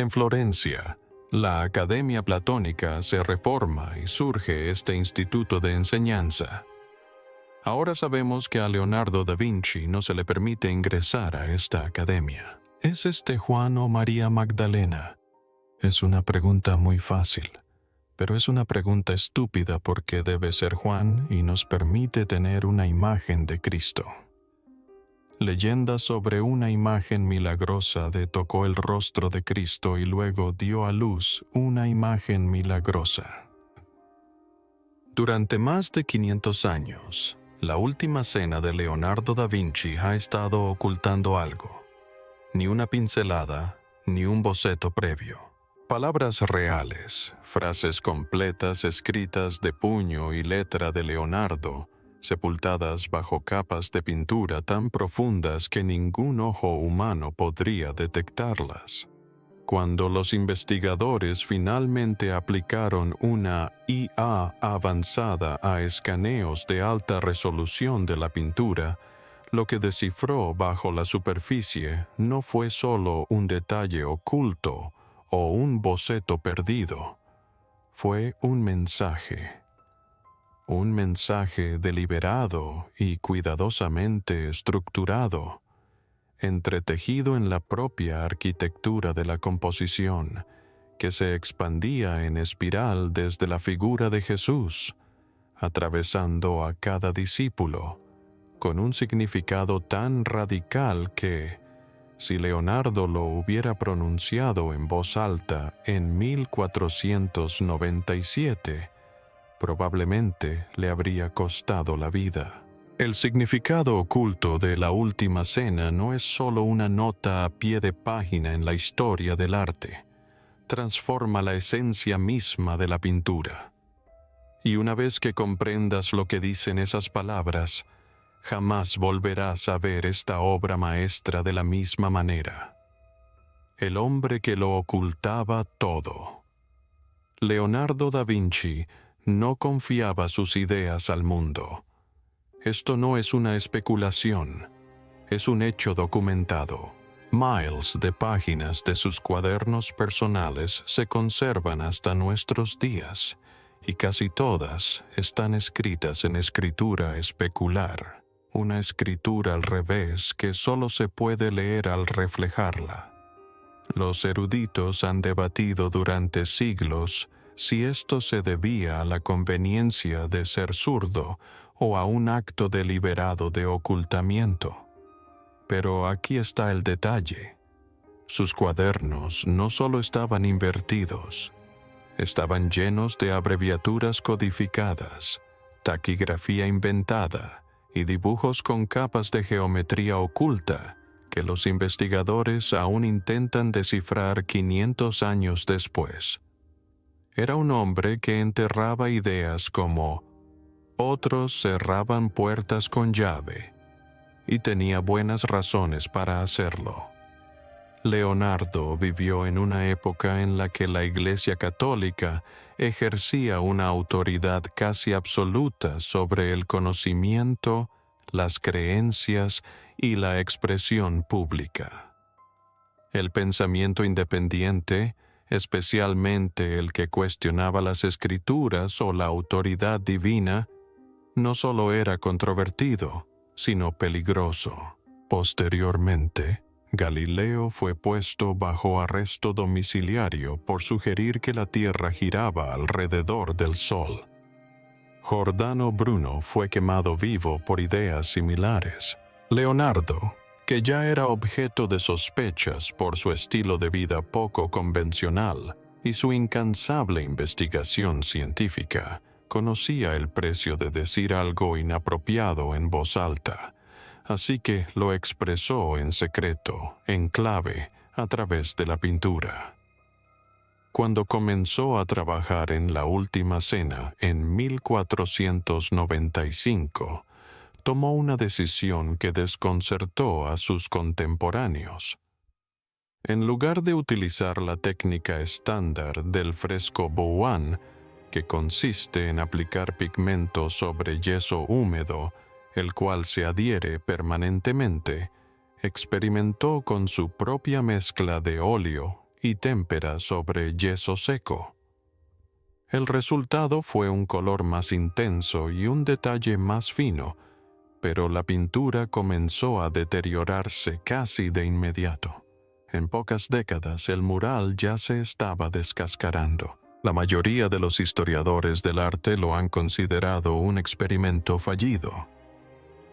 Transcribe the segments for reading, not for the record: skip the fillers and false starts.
En Florencia, la Academia Platónica se reforma y surge este instituto de enseñanza. Ahora sabemos que a Leonardo da Vinci no se le permite ingresar a esta academia. ¿Es este Juan o María Magdalena? Es una pregunta muy fácil, pero es una pregunta estúpida porque debe ser Juan y nos permite tener una imagen de Cristo. Leyenda sobre una imagen milagrosa de tocó el rostro de Cristo y luego dio a luz una imagen milagrosa. Durante más de 500 años, la última cena de Leonardo da Vinci ha estado ocultando algo. Ni una pincelada, ni un boceto previo. Palabras reales, frases completas escritas de puño y letra de Leonardo, sepultadas bajo capas de pintura tan profundas que ningún ojo humano podría detectarlas. Cuando los investigadores finalmente aplicaron una IA avanzada a escaneos de alta resolución de la pintura, lo que descifró bajo la superficie no fue solo un detalle oculto o un boceto perdido, fue un mensaje. Un mensaje deliberado y cuidadosamente estructurado, entretejido en la propia arquitectura de la composición, que se expandía en espiral desde la figura de Jesús, atravesando a cada discípulo, con un significado tan radical que, si Leonardo lo hubiera pronunciado en voz alta en 1497, probablemente le habría costado la vida. El significado oculto de la Última Cena no es solo una nota a pie de página en la historia del arte. Transforma la esencia misma de la pintura. Y una vez que comprendas lo que dicen esas palabras, jamás volverás a ver esta obra maestra de la misma manera. El hombre que lo ocultaba todo. Leonardo da Vinci no confiaba sus ideas al mundo. Esto no es una especulación, es un hecho documentado. Miles de páginas de sus cuadernos personales se conservan hasta nuestros días, y casi todas están escritas en escritura especular, una escritura al revés que solo se puede leer al reflejarla. Los eruditos han debatido durante siglos si esto se debía a la conveniencia de ser zurdo o a un acto deliberado de ocultamiento. Pero aquí está el detalle. Sus cuadernos no solo estaban invertidos, estaban llenos de abreviaturas codificadas, taquigrafía inventada y dibujos con capas de geometría oculta que los investigadores aún intentan descifrar 500 años después. Era un hombre que enterraba ideas como otros cerraban puertas con llave, y tenía buenas razones para hacerlo. Leonardo vivió en una época en la que la Iglesia Católica ejercía una autoridad casi absoluta sobre el conocimiento, las creencias y la expresión pública. El pensamiento independiente, especialmente el que cuestionaba las escrituras o la autoridad divina, no solo era controvertido, sino peligroso. Posteriormente, Galileo fue puesto bajo arresto domiciliario por sugerir que la Tierra giraba alrededor del Sol. Giordano Bruno fue quemado vivo por ideas similares. Leonardo, que ya era objeto de sospechas por su estilo de vida poco convencional y su incansable investigación científica, conocía el precio de decir algo inapropiado en voz alta, así que lo expresó en secreto, en clave, a través de la pintura. Cuando comenzó a trabajar en La Última Cena en 1495, tomó una decisión que desconcertó a sus contemporáneos. En lugar de utilizar la técnica estándar del fresco Bouin, que consiste en aplicar pigmento sobre yeso húmedo, el cual se adhiere permanentemente, experimentó con su propia mezcla de óleo y témpera sobre yeso seco. El resultado fue un color más intenso y un detalle más fino, pero la pintura comenzó a deteriorarse casi de inmediato. En pocas décadas el mural ya se estaba descascarando. La mayoría de los historiadores del arte lo han considerado un experimento fallido.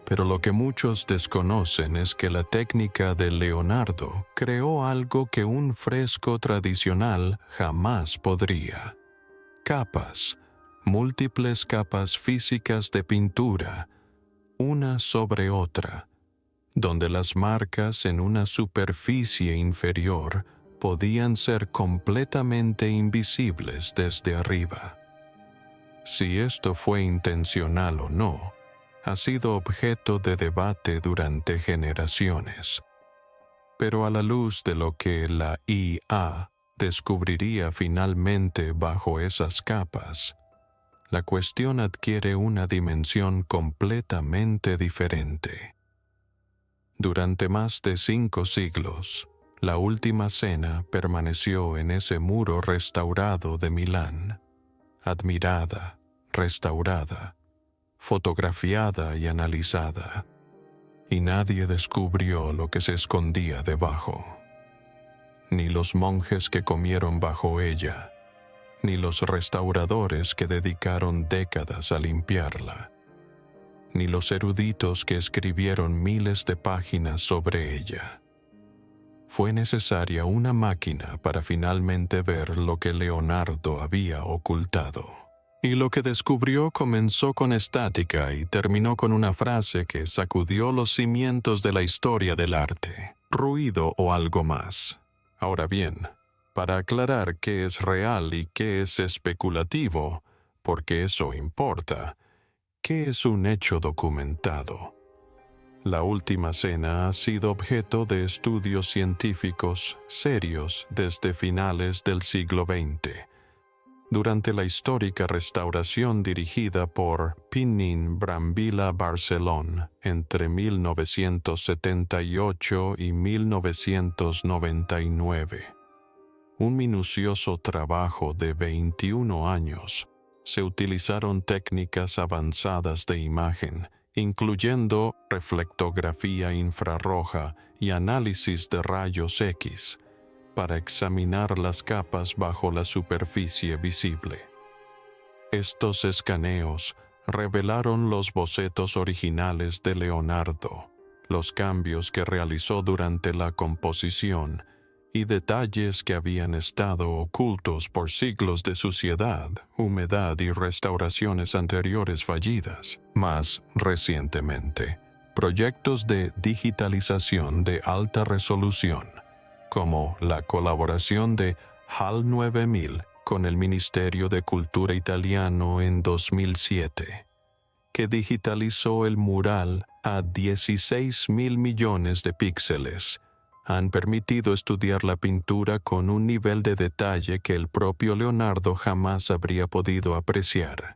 Pero lo que muchos desconocen es que la técnica de Leonardo creó algo que un fresco tradicional jamás podría. Capas, múltiples capas físicas de pintura, una sobre otra, donde las marcas en una superficie inferior podían ser completamente invisibles desde arriba. Si esto fue intencional o no, ha sido objeto de debate durante generaciones. Pero a la luz de lo que la IA descubriría finalmente bajo esas capas, la cuestión adquiere una dimensión completamente diferente. Durante más de 5 siglos, la Última Cena permaneció en ese muro restaurado de Milán, admirada, restaurada, fotografiada y analizada, y nadie descubrió lo que se escondía debajo. Ni los monjes que comieron bajo ella, ni los restauradores que dedicaron décadas a limpiarla, ni los eruditos que escribieron miles de páginas sobre ella. Fue necesaria una máquina para finalmente ver lo que Leonardo había ocultado. Y lo que descubrió comenzó con estática y terminó con una frase que sacudió los cimientos de la historia del arte: ruido o algo más. Ahora bien, para aclarar qué es real y qué es especulativo, porque eso importa, ¿qué es un hecho documentado? La Última Cena ha sido objeto de estudios científicos serios desde finales del siglo XX. Durante la histórica restauración dirigida por Pinin Brambilla Barcelón entre 1978 y 1999. Un minucioso trabajo de 21 años, se utilizaron técnicas avanzadas de imagen, incluyendo reflectografía infrarroja y análisis de rayos X, para examinar las capas bajo la superficie visible. Estos escaneos revelaron los bocetos originales de Leonardo, los cambios que realizó durante la composición y detalles que habían estado ocultos por siglos de suciedad, humedad y restauraciones anteriores fallidas. Más recientemente, proyectos de digitalización de alta resolución, como la colaboración de HAL 9000 con el Ministerio de Cultura italiano en 2007, que digitalizó el mural a 16.000 millones de píxeles, han permitido estudiar la pintura con un nivel de detalle que el propio Leonardo jamás habría podido apreciar.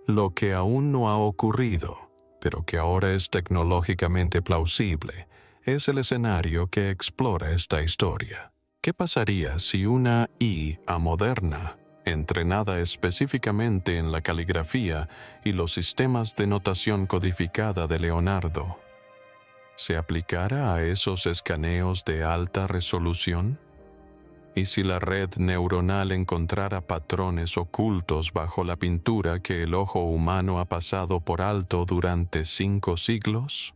Lo que aún no ha ocurrido, pero que ahora es tecnológicamente plausible, es el escenario que explora esta historia. ¿Qué pasaría si una IA moderna, entrenada específicamente en la caligrafía y los sistemas de notación codificada de Leonardo, se aplicara a esos escaneos de alta resolución? ¿Y si la red neuronal encontrara patrones ocultos bajo la pintura que el ojo humano ha pasado por alto durante 5 siglos?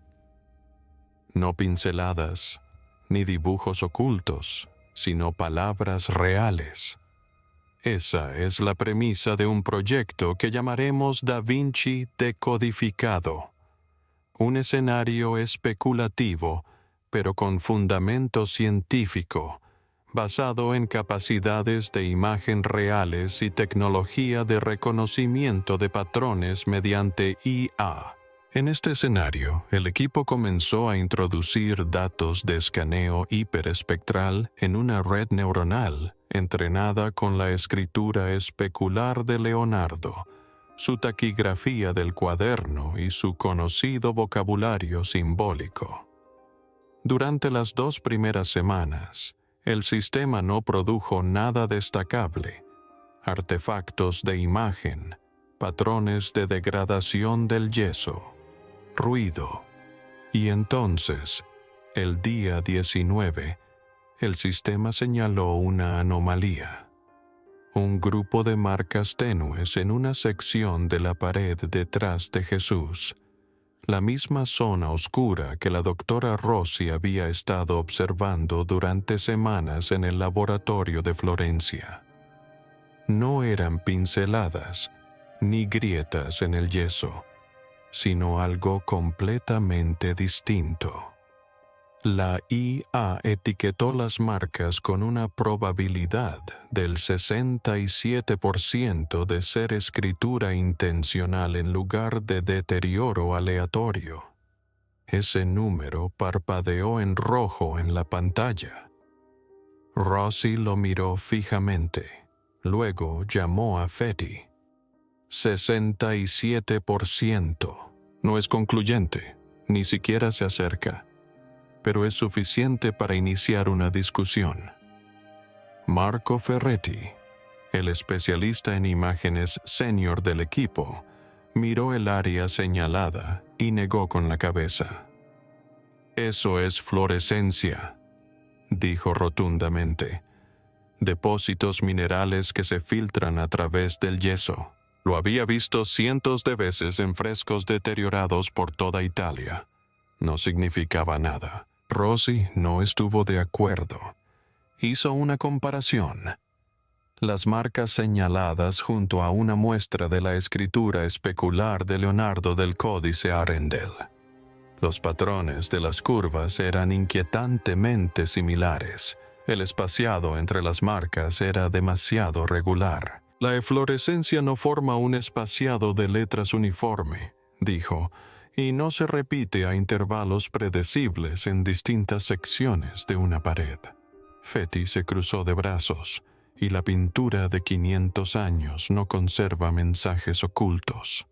No pinceladas, ni dibujos ocultos, sino palabras reales. Esa es la premisa de un proyecto que llamaremos Da Vinci Decodificado. Un escenario especulativo, pero con fundamento científico, basado en capacidades de imagen reales y tecnología de reconocimiento de patrones mediante IA. En este escenario, el equipo comenzó a introducir datos de escaneo hiperespectral en una red neuronal entrenada con la escritura especular de Leonardo, su taquigrafía del cuaderno y su conocido vocabulario simbólico. Durante las 2 primeras semanas, El sistema no produjo nada destacable: artefactos de imagen, patrones de degradación del yeso, ruido. Y entonces, el día 19, el sistema señaló una anomalía. Un grupo de marcas tenues en una sección de la pared detrás de Jesús, la misma zona oscura que la doctora Rossi había estado observando durante semanas en el laboratorio de Florencia. No eran pinceladas ni grietas en el yeso, sino algo completamente distinto. La IA etiquetó las marcas con una probabilidad del 67% de ser escritura intencional en lugar de deterioro aleatorio. Ese número parpadeó en rojo en la pantalla. Rossi lo miró fijamente. Luego llamó a Fetty. 67%. No es concluyente, ni siquiera se acerca, pero es suficiente para iniciar una discusión. Marco Ferretti, el especialista en imágenes senior del equipo, miró el área señalada y negó con la cabeza. «Eso es fluorescencia», dijo rotundamente. «Depósitos minerales que se filtran a través del yeso. Lo había visto cientos de veces en frescos deteriorados por toda Italia. No significaba nada». Rossi no estuvo de acuerdo. Hizo una comparación. Las marcas señaladas junto a una muestra de la escritura especular de Leonardo del Códice Arundel. Los patrones de las curvas eran inquietantemente similares. El espaciado entre las marcas era demasiado regular. «La eflorescencia no forma un espaciado de letras uniforme», dijo, «y no se repite a intervalos predecibles en distintas secciones de una pared». Fetty se cruzó de brazos, y la pintura de 500 años no conserva mensajes ocultos.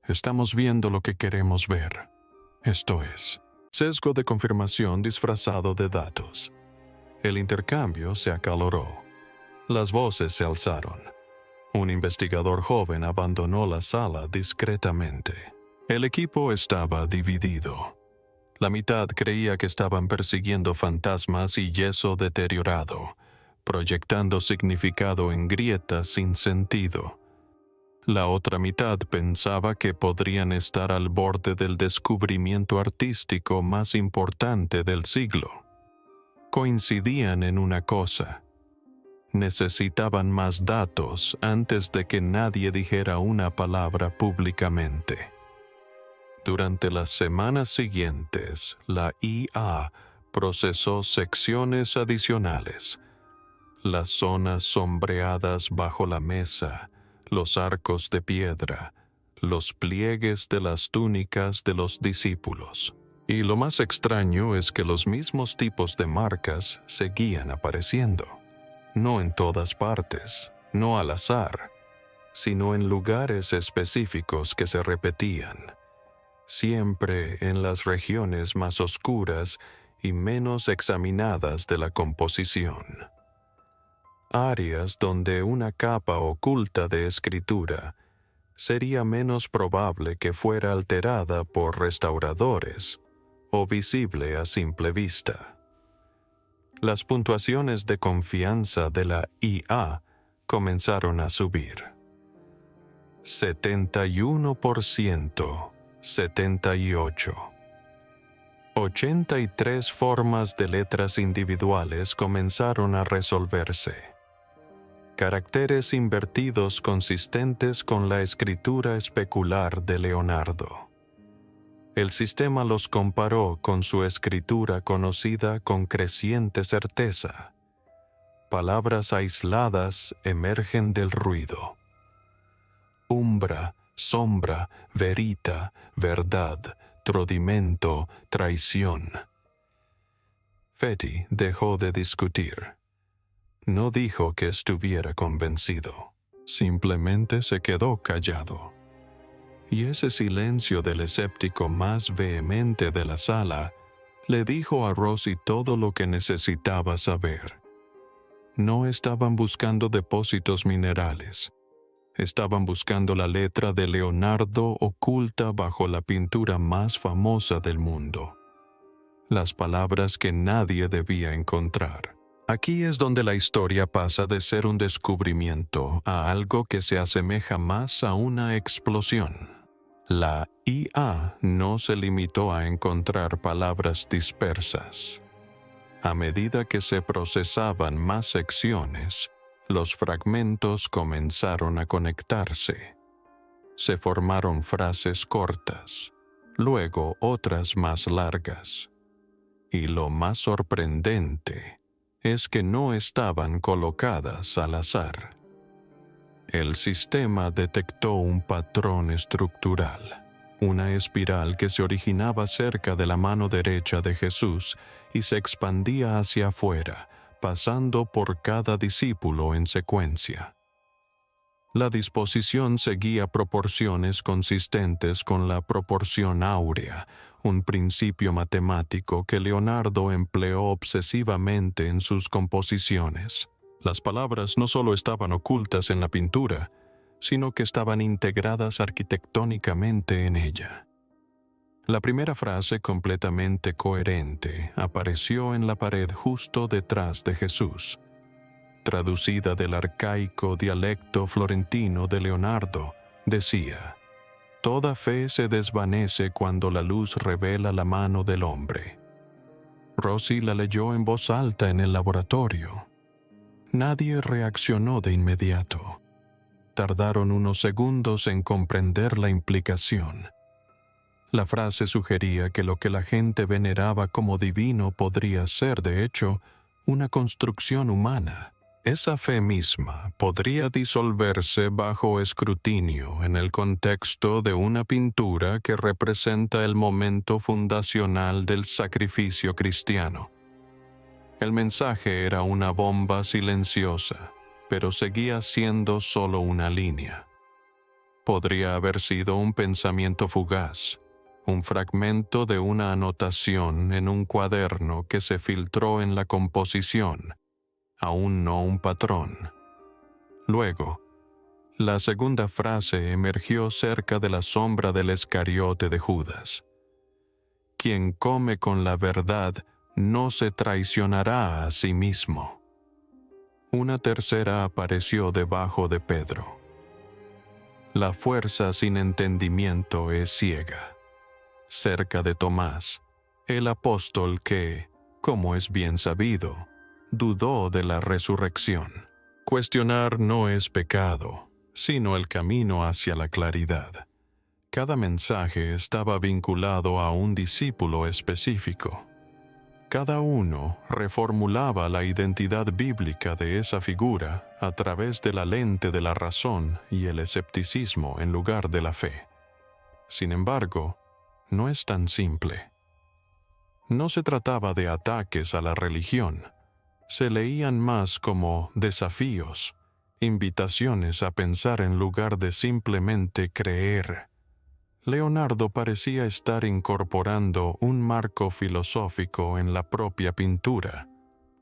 Estamos viendo lo que queremos ver. Esto es, sesgo de confirmación disfrazado de datos. El intercambio se acaloró. Las voces se alzaron. Un investigador joven abandonó la sala discretamente. El equipo estaba dividido. La mitad creía que estaban persiguiendo fantasmas y yeso deteriorado, proyectando significado en grietas sin sentido. La otra mitad pensaba que podrían estar al borde del descubrimiento artístico más importante del siglo. Coincidían en una cosa: necesitaban más datos antes de que nadie dijera una palabra públicamente. Durante las semanas siguientes, la IA procesó secciones adicionales: las zonas sombreadas bajo la mesa, los arcos de piedra, los pliegues de las túnicas de los discípulos. Y lo más extraño es que los mismos tipos de marcas seguían apareciendo. No en todas partes, no al azar, sino en lugares específicos que se repetían, siempre en las regiones más oscuras y menos examinadas de la composición. Áreas donde una capa oculta de escritura sería menos probable que fuera alterada por restauradores o visible a simple vista. Las puntuaciones de confianza de la IA comenzaron a subir. 71%, 78. 83 formas de letras individuales comenzaron a resolverse. Caracteres invertidos consistentes con la escritura especular de Leonardo. El sistema los comparó con su escritura conocida con creciente certeza. Palabras aisladas emergen del ruido. Umbra, sombra, verita, verdad, tradimento, traición. Fetty dejó de discutir. No dijo que estuviera convencido. Simplemente se quedó callado. Y ese silencio del escéptico más vehemente de la sala le dijo a Rossi todo lo que necesitaba saber. no estaban buscando depósitos minerales. Estaban buscando la letra de Leonardo oculta bajo la pintura más famosa del mundo. Las palabras que nadie debía encontrar. Aquí es donde la historia pasa de ser un descubrimiento a algo que se asemeja más a una explosión. La IA no se limitó a encontrar palabras dispersas. A medida que se procesaban más secciones, los fragmentos comenzaron a conectarse. Se formaron frases cortas, luego otras más largas. Y lo más sorprendente es que no estaban colocadas al azar. El sistema detectó un patrón estructural, una espiral que se originaba cerca de la mano derecha de Jesús y se expandía hacia afuera, pasando por cada discípulo en secuencia. La disposición seguía proporciones consistentes con la proporción áurea, un principio matemático que Leonardo empleó obsesivamente en sus composiciones. Las palabras no solo estaban ocultas en la pintura, sino que estaban integradas arquitectónicamente en ella. La primera frase completamente coherente apareció en la pared justo detrás de Jesús, traducida del arcaico dialecto florentino de Leonardo, decía: «Toda fe se desvanece cuando la luz revela la mano del hombre». Rossi la leyó en voz alta en el laboratorio. Nadie reaccionó de inmediato. Tardaron unos segundos en comprender la implicación. La frase sugería que lo que la gente veneraba como divino podría ser, de hecho, una construcción humana. Esa fe misma podría disolverse bajo escrutinio en el contexto de una pintura que representa el momento fundacional del sacrificio cristiano. El mensaje era una bomba silenciosa, pero seguía siendo solo una línea. Podría haber sido un pensamiento fugaz, un fragmento de una anotación en un cuaderno que se filtró en la composición, aún no un patrón. Luego, la segunda frase emergió cerca de la sombra del Iscariote de Judas. Quien come con la verdad no se traicionará a sí mismo. Una tercera apareció debajo de Pedro. La fuerza sin entendimiento es ciega. Cerca de Tomás, el apóstol que, como es bien sabido, dudó de la resurrección. Cuestionar no es pecado, sino el camino hacia la claridad. Cada mensaje estaba vinculado a un discípulo específico. Cada uno reformulaba la identidad bíblica de esa figura a través de la lente de la razón y el escepticismo en lugar de la fe. Sin embargo, no es tan simple. No se trataba de ataques a la religión. Se leían más como desafíos, invitaciones a pensar en lugar de simplemente creer. Leonardo parecía estar incorporando un marco filosófico en la propia pintura,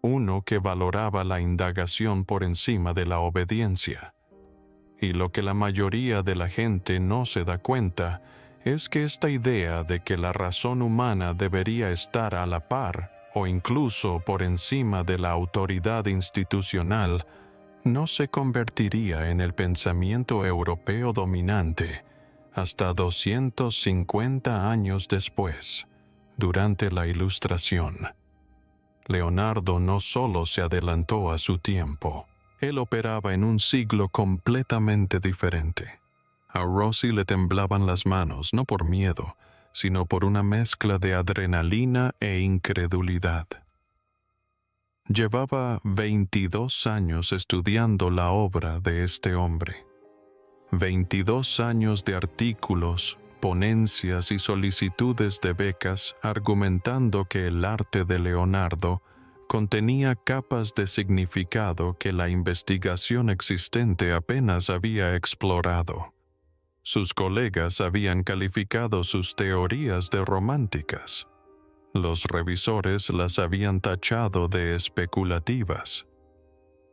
uno que valoraba la indagación por encima de la obediencia. Y lo que la mayoría de la gente no se da cuenta es que esta idea de que la razón humana debería estar a la par o incluso por encima de la autoridad institucional no se convertiría en el pensamiento europeo dominante hasta 250 años después, durante la Ilustración. Leonardo no solo se adelantó a su tiempo, él operaba en un siglo completamente diferente. A Rossi le temblaban las manos, no por miedo, sino por una mezcla de adrenalina e incredulidad. Llevaba 22 años estudiando la obra de este hombre. 22 años de artículos, ponencias y solicitudes de becas argumentando que el arte de Leonardo contenía capas de significado que la investigación existente apenas había explorado. Sus colegas habían calificado sus teorías de románticas. Los revisores las habían tachado de especulativas.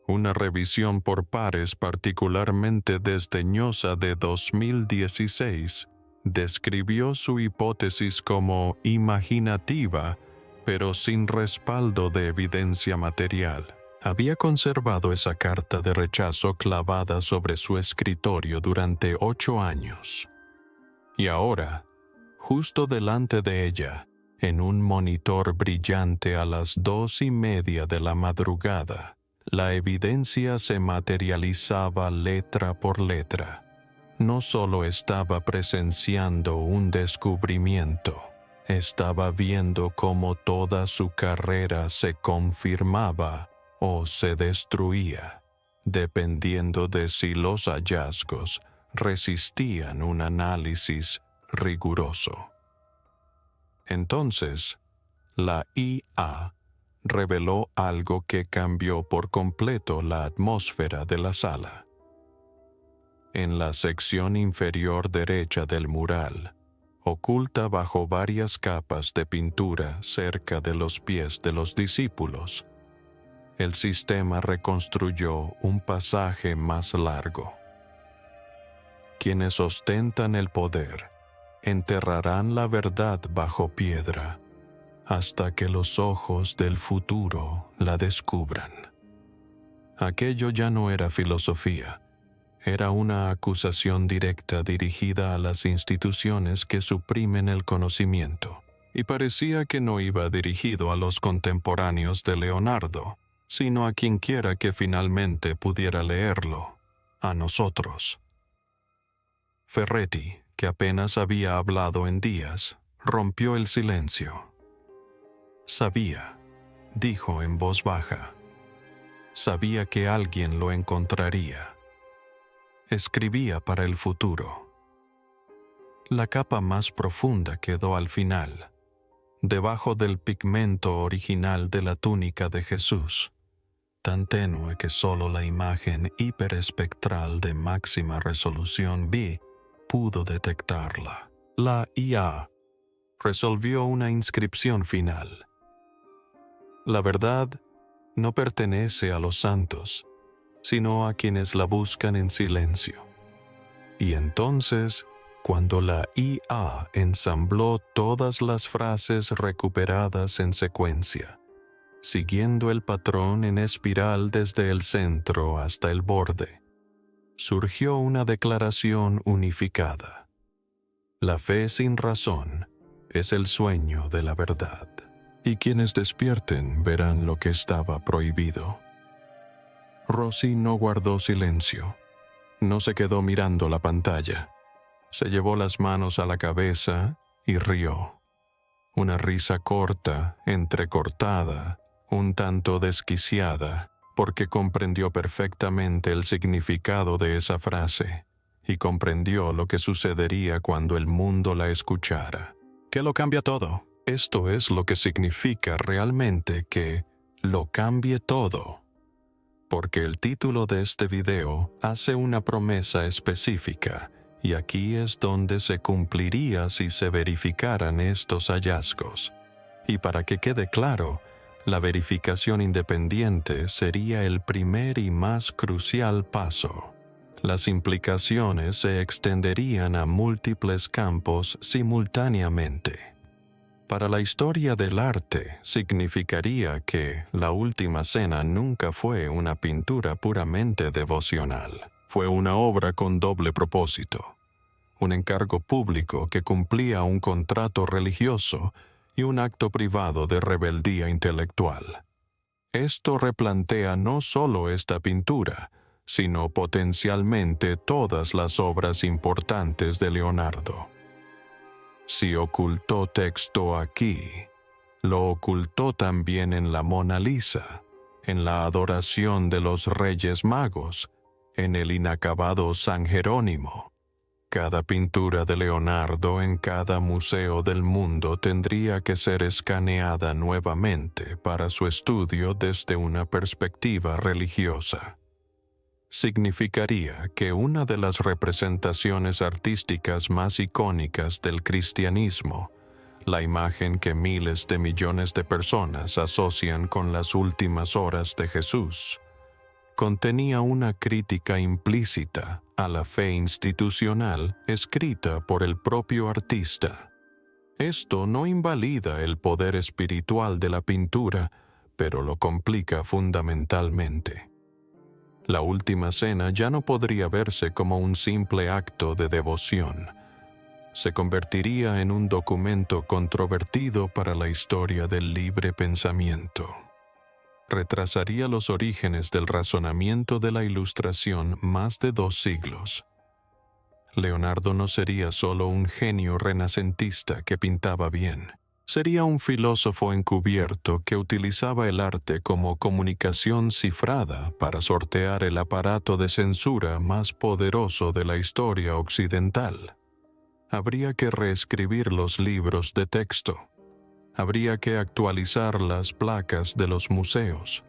Una revisión por pares particularmente desdeñosa de 2016 describió su hipótesis como imaginativa, pero sin respaldo de evidencia material. Había conservado esa carta de rechazo clavada sobre su escritorio durante 8 años. Y ahora, justo delante de ella, en un monitor brillante a las 2:30 de la madrugada, la evidencia se materializaba letra por letra. No solo estaba presenciando un descubrimiento, estaba viendo cómo toda su carrera se confirmaba o se destruía, dependiendo de si los hallazgos resistían un análisis riguroso. Entonces, la IA reveló algo que cambió por completo la atmósfera de la sala. En la sección inferior derecha del mural, oculta bajo varias capas de pintura cerca de los pies de los discípulos, el sistema reconstruyó un pasaje más largo. Quienes ostentan el poder enterrarán la verdad bajo piedra hasta que los ojos del futuro la descubran. Aquello ya no era filosofía, era una acusación directa dirigida a las instituciones que suprimen el conocimiento, y parecía que no iba dirigido a los contemporáneos de Leonardo, sino a quienquiera que finalmente pudiera leerlo, a nosotros. Ferretti, que apenas había hablado en días, rompió el silencio. Sabía, dijo en voz baja. Sabía que alguien lo encontraría. Escribía para el futuro. La capa más profunda quedó al final, debajo del pigmento original de la túnica de Jesús, tan tenue que solo la imagen hiperespectral de máxima resolución pudo detectarla. La IA resolvió una inscripción final. La verdad no pertenece a los santos, sino a quienes la buscan en silencio. Y entonces, cuando la IA ensambló todas las frases recuperadas en secuencia, siguiendo el patrón en espiral desde el centro hasta el borde, surgió una declaración unificada. La fe sin razón es el sueño de la verdad, y quienes despierten verán lo que estaba prohibido. Rossi no guardó silencio. No se quedó mirando la pantalla. Se llevó las manos a la cabeza y rió. Una risa corta, entrecortada, un tanto desquiciada, porque comprendió perfectamente el significado de esa frase y comprendió lo que sucedería cuando el mundo la escuchara. ¿Qué lo cambia todo? Esto es lo que significa realmente que lo cambie todo. Porque el título de este video hace una promesa específica, y aquí es donde se cumpliría si se verificaran estos hallazgos. Y para que quede claro, la verificación independiente sería el primer y más crucial paso. Las implicaciones se extenderían a múltiples campos simultáneamente. Para la historia del arte, significaría que La Última Cena nunca fue una pintura puramente devocional. Fue una obra con doble propósito. Un encargo público que cumplía un contrato religioso y un acto privado de rebeldía intelectual. Esto replantea no solo esta pintura, sino potencialmente todas las obras importantes de Leonardo. Si ocultó texto aquí, lo ocultó también en la Mona Lisa, en la adoración de los Reyes Magos, en el inacabado San Jerónimo. Cada pintura de Leonardo en cada museo del mundo tendría que ser escaneada nuevamente para su estudio desde una perspectiva religiosa. Significaría que una de las representaciones artísticas más icónicas del cristianismo, la imagen que miles de millones de personas asocian con las últimas horas de Jesús, contenía una crítica implícita a la fe institucional escrita por el propio artista. Esto no invalida el poder espiritual de la pintura, pero lo complica fundamentalmente. La Última Cena ya no podría verse como un simple acto de devoción. Se convertiría en un documento controvertido para la historia del libre pensamiento. Retrasaría los orígenes del razonamiento de la Ilustración más de 2 siglos. Leonardo no sería solo un genio renacentista que pintaba bien. Sería un filósofo encubierto que utilizaba el arte como comunicación cifrada para sortear el aparato de censura más poderoso de la historia occidental. Habría que reescribir los libros de texto. Habría que actualizar las placas de los museos.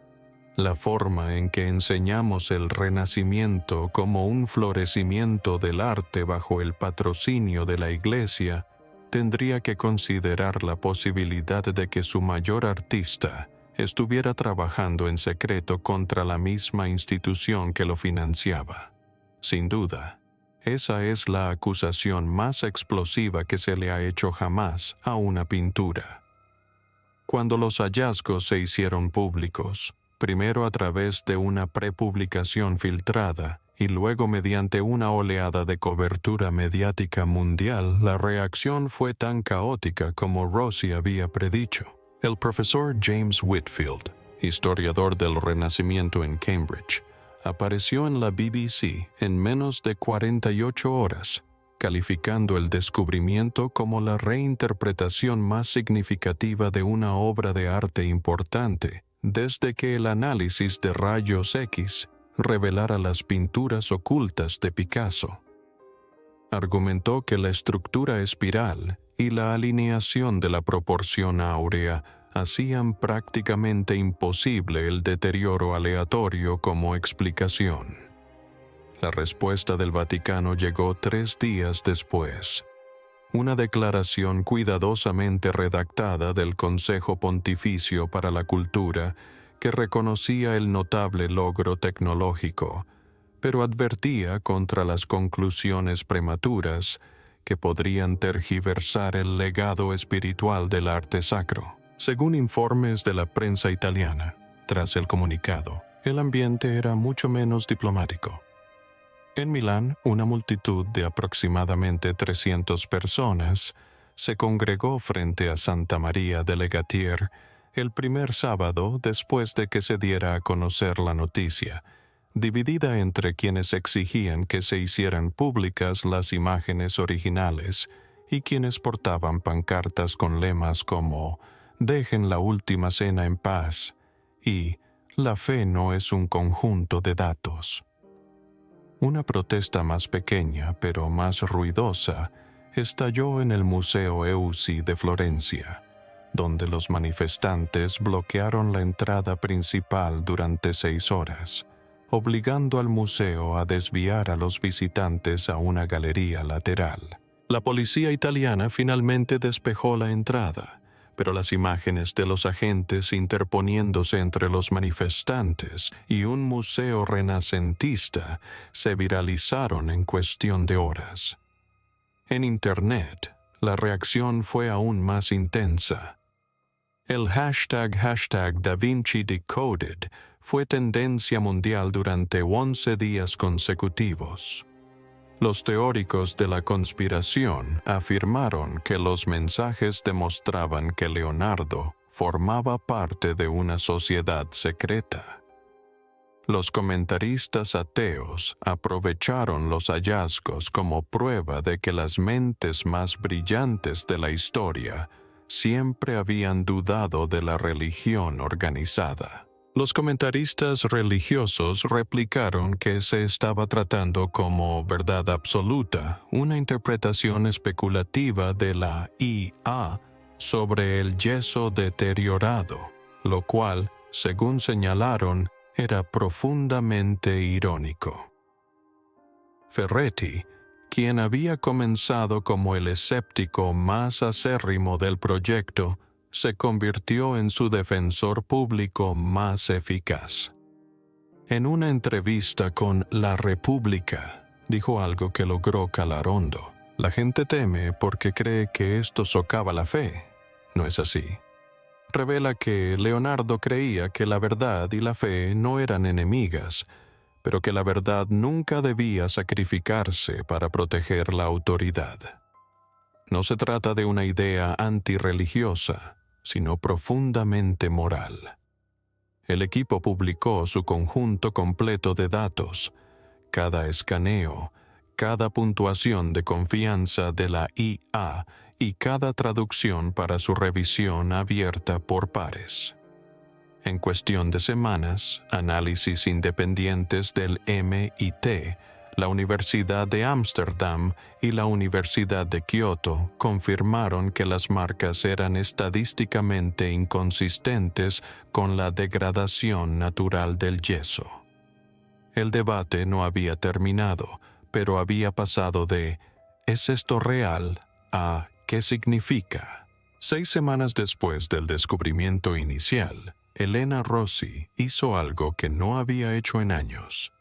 La forma en que enseñamos el Renacimiento como un florecimiento del arte bajo el patrocinio de la Iglesia tendría que considerar la posibilidad de que su mayor artista estuviera trabajando en secreto contra la misma institución que lo financiaba. Sin duda, esa es la acusación más explosiva que se le ha hecho jamás a una pintura. Cuando los hallazgos se hicieron públicos, primero a través de una prepublicación filtrada y luego mediante una oleada de cobertura mediática mundial, la reacción fue tan caótica como Rossi había predicho. El profesor James Whitfield, historiador del Renacimiento en Cambridge, apareció en la BBC en menos de 48 horas, calificando el descubrimiento como la reinterpretación más significativa de una obra de arte importante, desde que el análisis de rayos X revelara las pinturas ocultas de Picasso. Argumentó que la estructura espiral y la alineación de la proporción áurea hacían prácticamente imposible el deterioro aleatorio como explicación. La respuesta del Vaticano llegó 3 días después. Una declaración cuidadosamente redactada del Consejo Pontificio para la Cultura que reconocía el notable logro tecnológico, pero advertía contra las conclusiones prematuras que podrían tergiversar el legado espiritual del arte sacro. Según informes de la prensa italiana, tras el comunicado, el ambiente era mucho menos diplomático. En Milán, una multitud de aproximadamente 300 personas se congregó frente a Santa María delle Gatier el primer sábado después de que se diera a conocer la noticia, dividida entre quienes exigían que se hicieran públicas las imágenes originales y quienes portaban pancartas con lemas como «Dejen la Última Cena en paz» y «La fe no es un conjunto de datos». Una protesta más pequeña, pero más ruidosa, estalló en el Museo Eussi de Florencia, donde los manifestantes bloquearon la entrada principal durante 6 horas, obligando al museo a desviar a los visitantes a una galería lateral. La policía italiana finalmente despejó la entrada, pero las imágenes de los agentes interponiéndose entre los manifestantes y un museo renacentista se viralizaron en cuestión de horas. En Internet, la reacción fue aún más intensa. El hashtag #DaVinciDecoded fue tendencia mundial durante 11 días consecutivos. Los teóricos de la conspiración afirmaron que los mensajes demostraban que Leonardo formaba parte de una sociedad secreta. Los comentaristas ateos aprovecharon los hallazgos como prueba de que las mentes más brillantes de la historia siempre habían dudado de la religión organizada. Los comentaristas religiosos replicaron que se estaba tratando como verdad absoluta una interpretación especulativa de la IA sobre el yeso deteriorado, lo cual, según señalaron, era profundamente irónico. Ferretti, quien había comenzado como el escéptico más acérrimo del proyecto, se convirtió en su defensor público más eficaz. En una entrevista con La República, dijo algo que logró calar hondo. La gente teme porque cree que esto socava la fe. No es así. Revela que Leonardo creía que la verdad y la fe no eran enemigas, pero que la verdad nunca debía sacrificarse para proteger la autoridad. No se trata de una idea antirreligiosa, sino profundamente moral. El equipo publicó su conjunto completo de datos, cada escaneo, cada puntuación de confianza de la IA y cada traducción para su revisión abierta por pares. En cuestión de semanas, análisis independientes del MIT, la Universidad de Ámsterdam y la Universidad de Kioto confirmaron que las marcas eran estadísticamente inconsistentes con la degradación natural del yeso. El debate no había terminado, pero había pasado de ¿es esto real? A ¿qué significa? 6 semanas después del descubrimiento inicial, Elena Rossi hizo algo que no había hecho en años.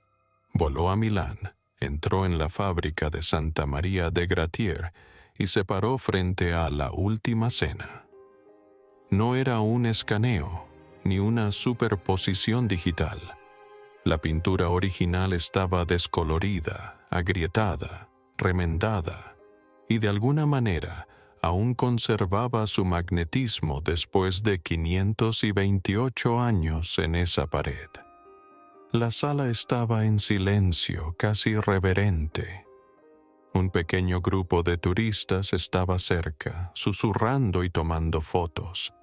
Voló a Milán, entró en la fábrica de Santa María de Gratier y se paró frente a La Última Cena. No era un escaneo, ni una superposición digital. La pintura original estaba descolorida, agrietada, remendada, y de alguna manera aún conservaba su magnetismo después de 528 años en esa pared. La sala estaba en silencio, casi reverente. Un pequeño grupo de turistas estaba cerca, susurrando y tomando fotos.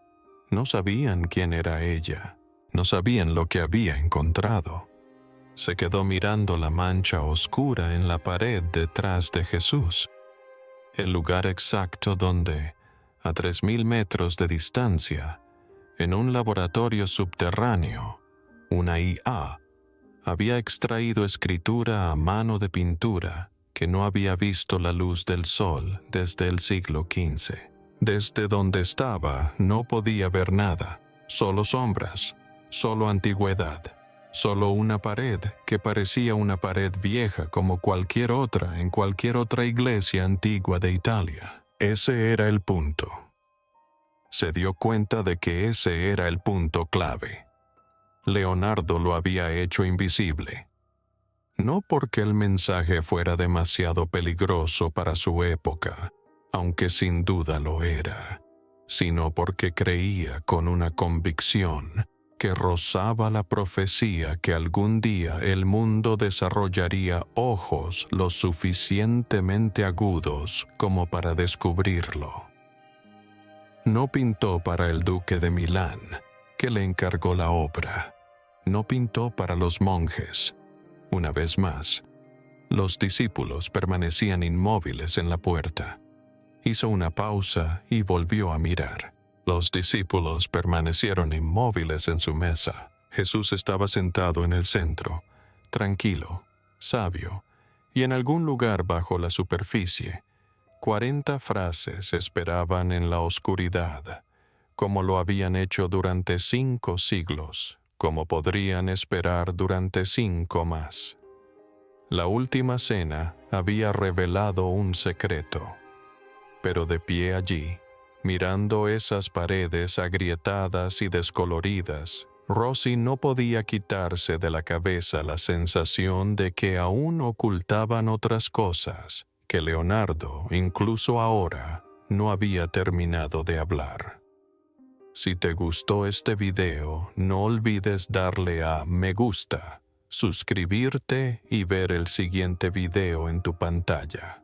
No sabían quién era ella, no sabían lo que había encontrado. Se quedó mirando la mancha oscura en la pared detrás de Jesús, el lugar exacto donde, a 3.000 metros de distancia, en un laboratorio subterráneo, una IA había extraído escritura a mano de pintura que no había visto la luz del sol desde el siglo XV. Desde donde estaba no podía ver nada, solo sombras, solo antigüedad, solo una pared que parecía una pared vieja como cualquier otra en cualquier otra iglesia antigua de Italia. Ese era el punto. Se dio cuenta de que ese era el punto clave. Leonardo lo había hecho invisible. No porque el mensaje fuera demasiado peligroso para su época, aunque sin duda lo era, sino porque creía con una convicción que rozaba la profecía que algún día el mundo desarrollaría ojos lo suficientemente agudos como para descubrirlo. No pintó para el duque de Milán, que le encargó la obra. No pintó para los monjes. Una vez más, los discípulos permanecían inmóviles en la puerta. Hizo una pausa y volvió a mirar. Los discípulos permanecieron inmóviles en su mesa. Jesús estaba sentado en el centro, tranquilo, sabio, y en algún lugar bajo la superficie, 40 frases esperaban en la oscuridad, como lo habían hecho durante 5 siglos, como podrían esperar durante 5 más. La última cena había revelado un secreto, pero de pie allí, mirando esas paredes agrietadas y descoloridas, Rossi no podía quitarse de la cabeza la sensación de que aún ocultaban otras cosas que Leonardo, incluso ahora, no había terminado de hablar. Si te gustó este video, no olvides darle a me gusta, suscribirte y ver el siguiente video en tu pantalla.